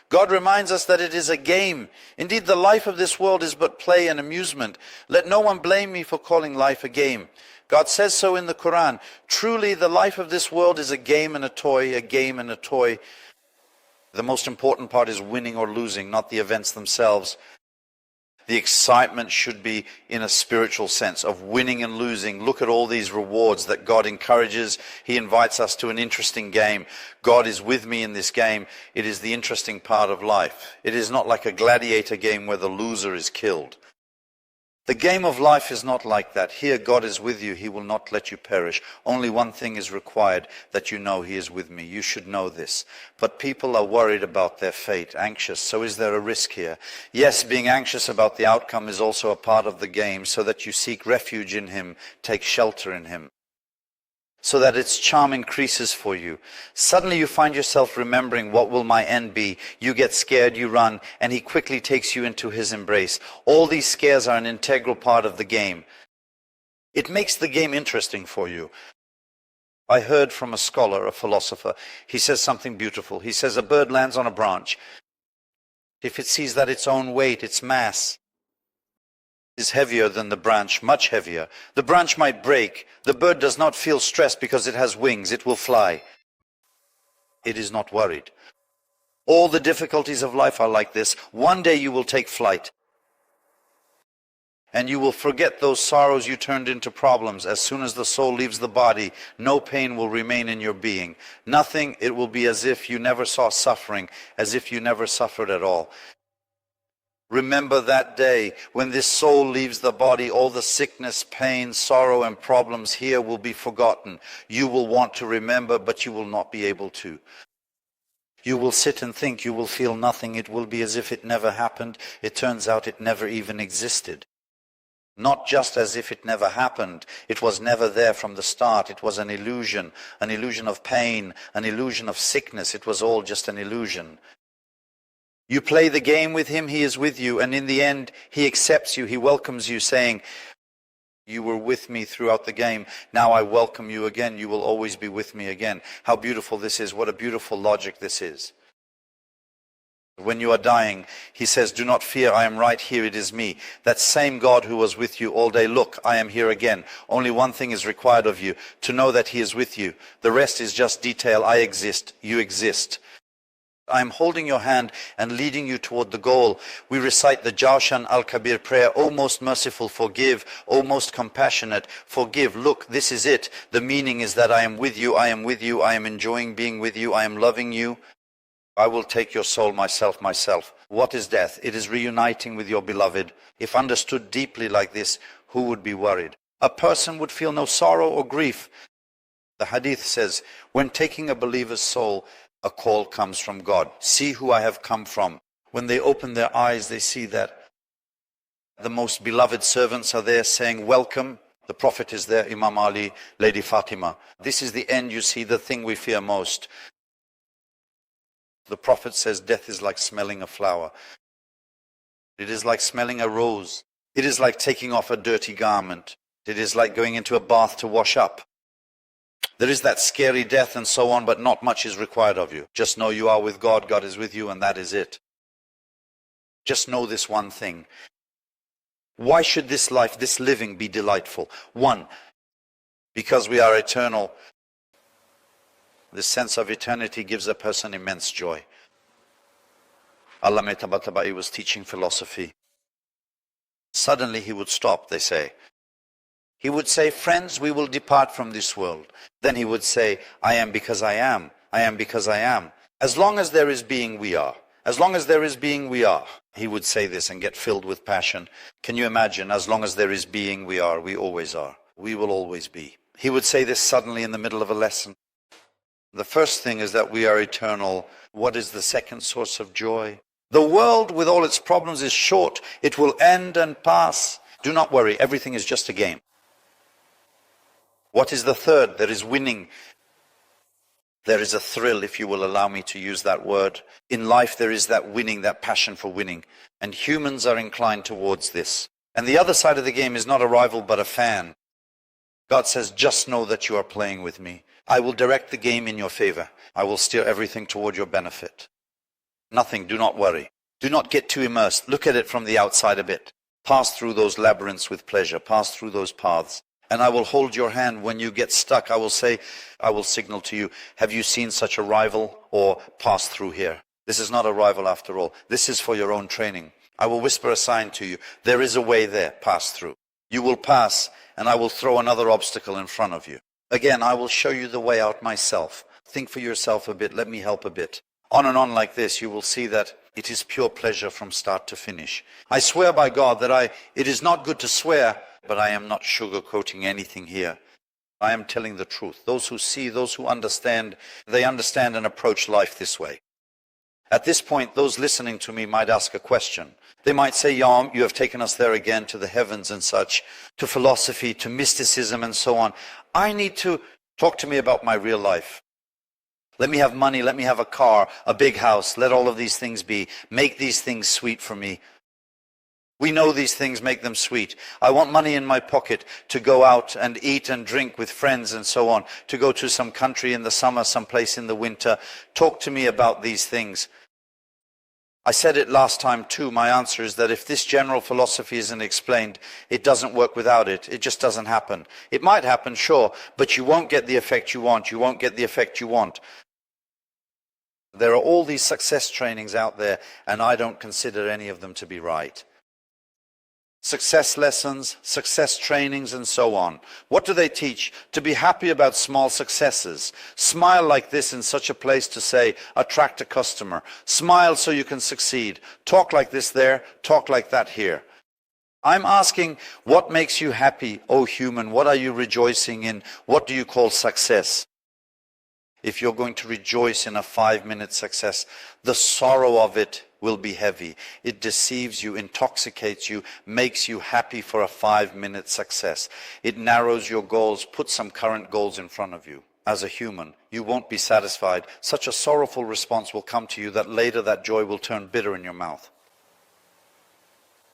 God reminds us that it is a game. Indeed, the life of this world is but play and amusement. Let no one blame me for calling life a game. God says so in the Quran. Truly, the life of this world is a game and a toy, a game and a toy. The most important part is winning or losing, not the events themselves. The excitement should be in a spiritual sense of winning and losing. Look at all these rewards that God encourages. He invites us to an interesting game. God is with me in this game. It is the interesting part of life. It is not like a gladiator game where the loser is killed. The game of life is not like that. Here God is with you. He will not let you perish. Only one thing is required, that you know He is with me. You should know this. But people are worried about their fate, anxious. So is there a risk here? Yes, being anxious about the outcome is also a part of the game, so that you seek refuge in Him, take shelter in Him, so that its charm increases for you. Suddenly you find yourself remembering, what will my end be? You get scared, you run, and He quickly takes you into His embrace. All these scares are an integral part of the game. It makes the game interesting for you. I heard from a scholar, a philosopher, he says something beautiful. He says a bird lands on a branch. If it sees that its own weight, its mass, is heavier than the branch, much heavier, the branch might break. The bird does not feel stressed because it has wings. It will fly. It is not worried. All the difficulties of life are like this. One day you will take flight, and you will forget those sorrows you turned into problems. As soon as the soul leaves the body, no pain will remain in your being. Nothing. It will be as if you never saw suffering, as if you never suffered at all. Remember that day when this soul leaves the body. All the sickness, pain, sorrow, and problems here will be forgotten. You will want to remember, but you will not be able to. You will sit and think. You will feel nothing. It will be as if it never happened. It turns out it never even existed. Not just as if it never happened. It was never there from the start. It was an illusion of pain, an illusion of sickness. It was all just an illusion. You play the game with Him, He is with you, and in the end, He accepts you, He welcomes you, saying, you were with me throughout the game, now I welcome you again, you will always be with me again. How beautiful this is, what a beautiful logic this is. When you are dying, He says, do not fear, I am right here, it is me. That same God who was with you all day, look, I am here again. Only one thing is required of you, to know that He is with you. The rest is just detail. I exist, you exist. I am holding your hand and leading you toward the goal. We recite the Jawshan al-Kabir prayer, O most merciful, forgive. O most compassionate, forgive. Look, this is it. The meaning is that I am with you, I am with you, I am enjoying being with you, I am loving you. I will take your soul myself. What is death? It is reuniting with your beloved. If understood deeply like this, who would be worried? A person would feel no sorrow or grief. The hadith says, when taking a believer's soul, a call comes from God. See who I have come from. When they open their eyes, they see that the most beloved servants are there saying, welcome. The Prophet is there, Imam Ali, Lady Fatima. This is the end, you see, the thing we fear most. The Prophet says death is like smelling a flower. It is like smelling a rose. It is like taking off a dirty garment. It is like going into a bath to wash up. There is that scary death and so on, but not much is required of you. Just know you are with God, God is with you, and that is it. Just know this one thing. Why should this life, this living, be delightful? One, because we are eternal. This sense of eternity gives a person immense joy. Allameh Tabataba'i was teaching philosophy. Suddenly he would stop, they say. He would say, friends, we will depart from this world. Then he would say, I am because I am. I am because I am. As long as there is being, we are. As long as there is being, we are. He would say this and get filled with passion. Can you imagine? As long as there is being, we are. We always are. We will always be. He would say this suddenly in the middle of a lesson. The first thing is that we are eternal. What is the second source of joy? The world with all its problems is short. It will end and pass. Do not worry. Everything is just a game. What is the third? There is winning. There is a thrill, if you will allow me to use that word. In life there is that winning, that passion for winning. And humans are inclined towards this. And the other side of the game is not a rival but a fan. God says, just know that you are playing with me. I will direct the game in your favor. I will steer everything toward your benefit. Nothing, do not worry. Do not get too immersed. Look at it from the outside a bit. Pass through those labyrinths with pleasure. Pass through those paths. And I will hold your hand when you get stuck. I will signal to you, have you seen such a rival? Or pass through here. This is not a rival after all. This is for your own training. I will whisper a sign to you. There is a way there. Pass through. You will pass, and I will throw another obstacle in front of you. Again, I will show you the way out myself. Think for yourself a bit. Let me help a bit. On and on like this, you will see that it is pure pleasure from start to finish. I swear by God that it is not good to swear, but I am not sugarcoating anything here. I am telling the truth. Those who see, those who understand, they understand and approach life this way. At this point, those listening to me might ask a question. They might say, Yom, you have taken us there again to the heavens and such, to philosophy, to mysticism and so on. I need to talk to me about my real life. Let me have money, let me have a car, a big house, let all of these things be. Make these things sweet for me. We know these things make them sweet. I want money in my pocket to go out and eat and drink with friends and so on, to go to some country in the summer, someplace in the winter. Talk to me about these things. I said it last time too. My answer is that if this general philosophy isn't explained, it doesn't work without it. It just doesn't happen. It might happen, sure, but you won't get the effect you want. You won't get the effect you want. There are all these success trainings out there, and I don't consider any of them to be right. Success lessons, success trainings, and so on. What do they teach? To be happy about small successes. Smile like this in such a place to say, attract a customer. Smile so you can succeed. Talk like this there, talk like that here. I'm asking, what makes you happy, O human? What are you rejoicing in? What do you call success? If you're going to rejoice in a 5-minute success, the sorrow of it will be heavy. It deceives you, intoxicates you, makes you happy for a 5-minute success. It narrows your goals. Put some current goals in front of you. As a human, you won't be satisfied. Such a sorrowful response will come to you that later that joy will turn bitter in your mouth.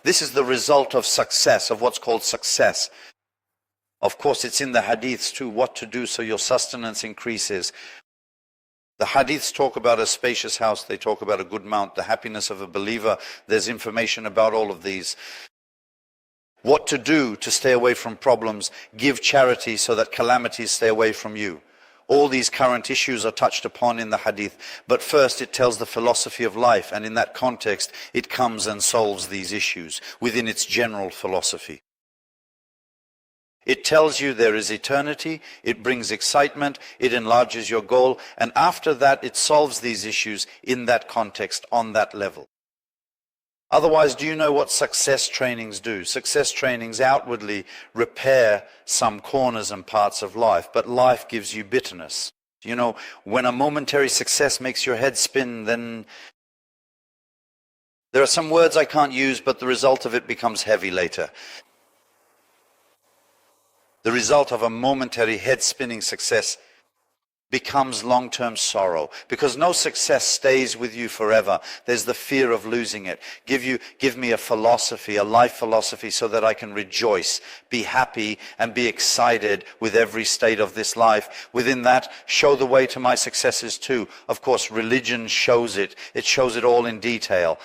This is the result of success, of what's called success. Of course, it's in the hadiths too, what to do so your sustenance increases. The hadiths talk about a spacious house, they talk about a good mount, the happiness of a believer. There's information about all of these. What to do to stay away from problems, give charity so that calamities stay away from you. All these current issues are touched upon in the hadith. But first it tells the philosophy of life, and in that context it comes and solves these issues within its general philosophy. It tells you there is eternity, it brings excitement, it enlarges your goal, and after that it solves these issues in that context, on that level. Otherwise, do you know what success trainings do? Success trainings outwardly repair some corners and parts of life, but life gives you bitterness. You know, when a momentary success makes your head spin, then there are some words I can't use, but the result of it becomes heavy later. The result of a momentary head-spinning success becomes long-term sorrow, because no success stays with you forever. There's the fear of losing it. Give me a philosophy, a life philosophy, so that I can rejoice, be happy, and be excited with every state of this life. Within that, show the way to my successes too. Of course, religion shows it. It shows it all in detail.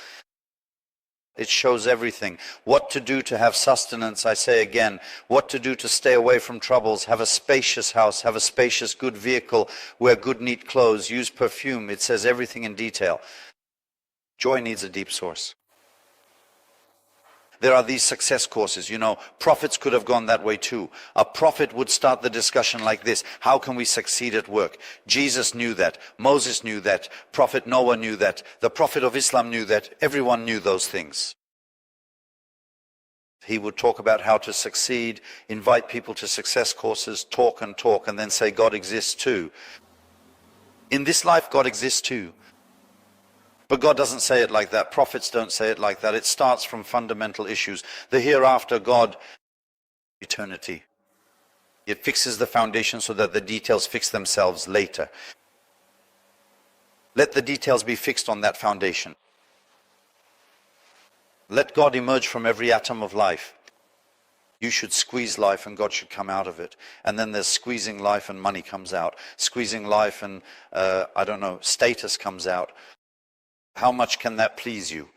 It shows everything. What to do to have sustenance, I say again. What to do to stay away from troubles. Have a spacious house. Have a spacious, good vehicle. Wear good, neat clothes. Use perfume. It says everything in detail. Joy needs a deep source. There are these success courses. You know, prophets could have gone that way too. A prophet would start the discussion like this. How can we succeed at work? Jesus knew that. Moses knew that. Prophet Noah knew that. The Prophet of Islam knew that. Everyone knew those things. He would talk about how to succeed, invite people to success courses, talk, and then say God exists too. In this life, God exists too. But God doesn't say it like that. Prophets don't say it like that. It starts from fundamental issues. The hereafter, God, eternity. It fixes the foundation so that the details fix themselves later. Let the details be fixed on that foundation. Let God emerge from every atom of life. You should squeeze life and God should come out of it. And then there's squeezing life and money comes out. Squeezing life and, status comes out. How much can that please you?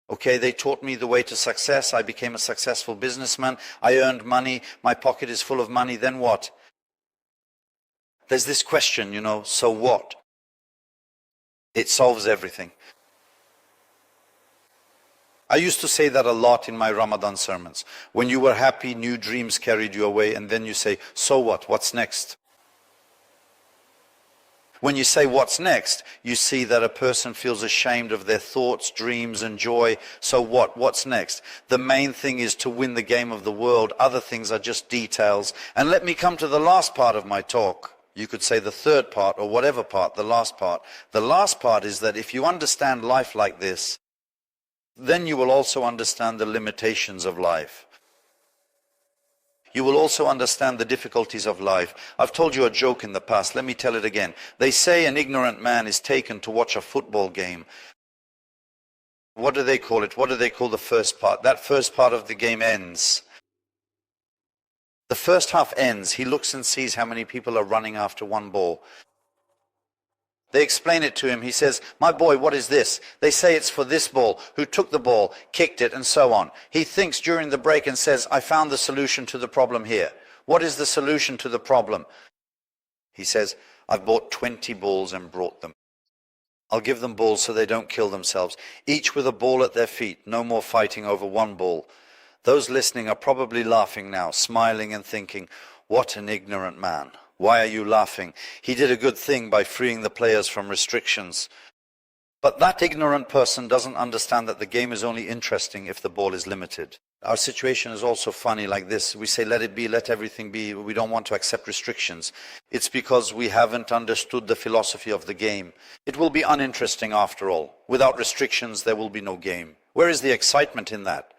Okay, they taught me the way to success. I became a successful businessman. I earned money. My pocket is full of money. Then what? There's this question, so what? It solves everything. I used to say that a lot in my Ramadan sermons. When you were happy, new dreams carried you away, and then you say, so what? What's next? When you say what's next, you see that a person feels ashamed of their thoughts, dreams, and joy. So what? What's next? The main thing is to win the game of the world. Other things are just details. And let me come to the last part of my talk. You could say the third part, or whatever part, the last part. The last part is that if you understand life like this, then you will also understand the limitations of life. You will also understand the difficulties of life. I've told you a joke in the past. Let me tell it again. They say an ignorant man is taken to watch a football game. What do they call it? What do they call the first part? That first part of the game ends. The first half ends. He looks and sees how many people are running after one ball. They explain it to him. He says, my boy, what is this? They say it's for this ball. Who took the ball, kicked it, and so on. He thinks during the break and says, I found the solution to the problem here. What is the solution to the problem? He says, I've bought 20 balls and brought them. I'll give them balls so they don't kill themselves. Each with a ball at their feet. No more fighting over one ball. Those listening are probably laughing now, smiling and thinking, what an ignorant man. Why are you laughing? He did a good thing by freeing the players from restrictions. But that ignorant person doesn't understand that the game is only interesting if the ball is limited. Our situation is also funny like this. We say, let it be, let everything be. We don't want to accept restrictions. It's because we haven't understood the philosophy of the game. It will be uninteresting after all. Without restrictions, there will be no game. Where is the excitement in that?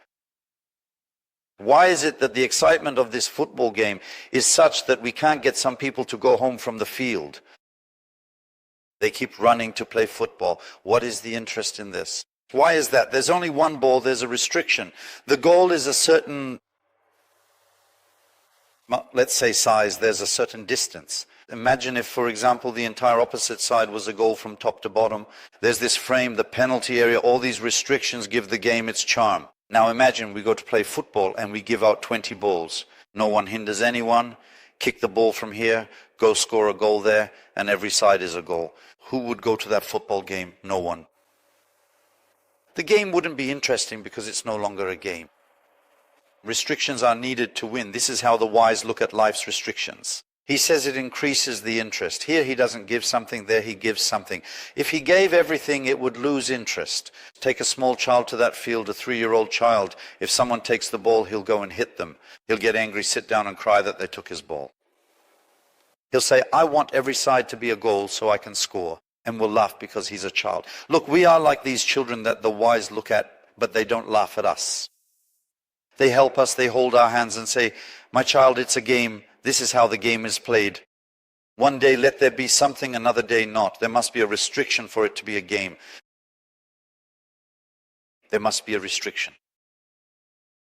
Why is it that the excitement of this football game is such that we can't get some people to go home from the field? They keep running to play football. What is the interest in this? Why is that? There's only one ball, there's a restriction. The goal is a certain, let's say size, there's a certain distance. Imagine if, for example, the entire opposite side was a goal from top to bottom. There's this frame, the penalty area, all these restrictions give the game its charm. Now imagine we go to play football and we give out 20 balls. No one hinders anyone. Kick the ball from here, go score a goal there, and every side is a goal. Who would go to that football game? No one. The game wouldn't be interesting because it's no longer a game. Restrictions are needed to win. This is how the wise look at life's restrictions. He says it increases the interest. Here he doesn't give something, there he gives something. If he gave everything, it would lose interest. Take a small child to that field, a 3-year-old child. If someone takes the ball, he'll go and hit them. He'll get angry, sit down and cry that they took his ball. He'll say, I want every side to be a goal so I can score. And we'll laugh because he's a child. Look, we are like these children that the wise look at, but they don't laugh at us. They help us, they hold our hands and say, my child, it's a game. This is how the game is played. One day let there be something, another day not. There must be a restriction for it to be a game. There must be a restriction.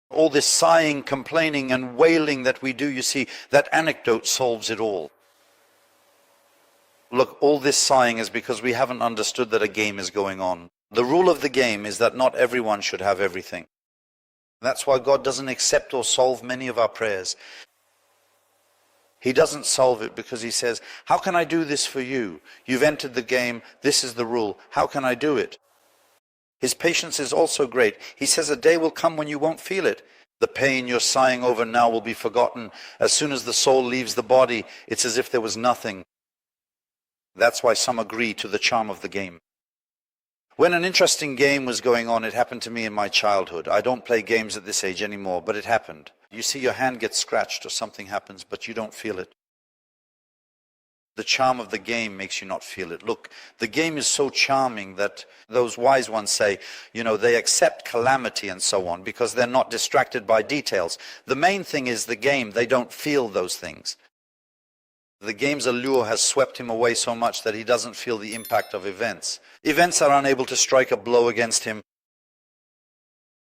All this sighing, complaining and wailing that we do, you see, that anecdote solves it all. Look, all this sighing is because we haven't understood that a game is going on. The rule of the game is that not everyone should have everything. That's why God doesn't accept or solve many of our prayers. He doesn't solve it because he says, how can I do this for you? You've entered the game, this is the rule. How can I do it? His patience is also great. He says a day will come when you won't feel it. The pain you're sighing over now will be forgotten. As soon as the soul leaves the body, it's as if there was nothing. That's why some agree to the charm of the game. When an interesting game was going on, it happened to me in my childhood. I don't play games at this age anymore, but it happened. You see your hand gets scratched or something happens, but you don't feel it. The charm of the game makes you not feel it. Look, the game is so charming that those wise ones say, they accept calamity and so on because they're not distracted by details. The main thing is the game. They don't feel those things. The game's allure has swept him away so much that he doesn't feel the impact of events. Events are unable to strike a blow against him.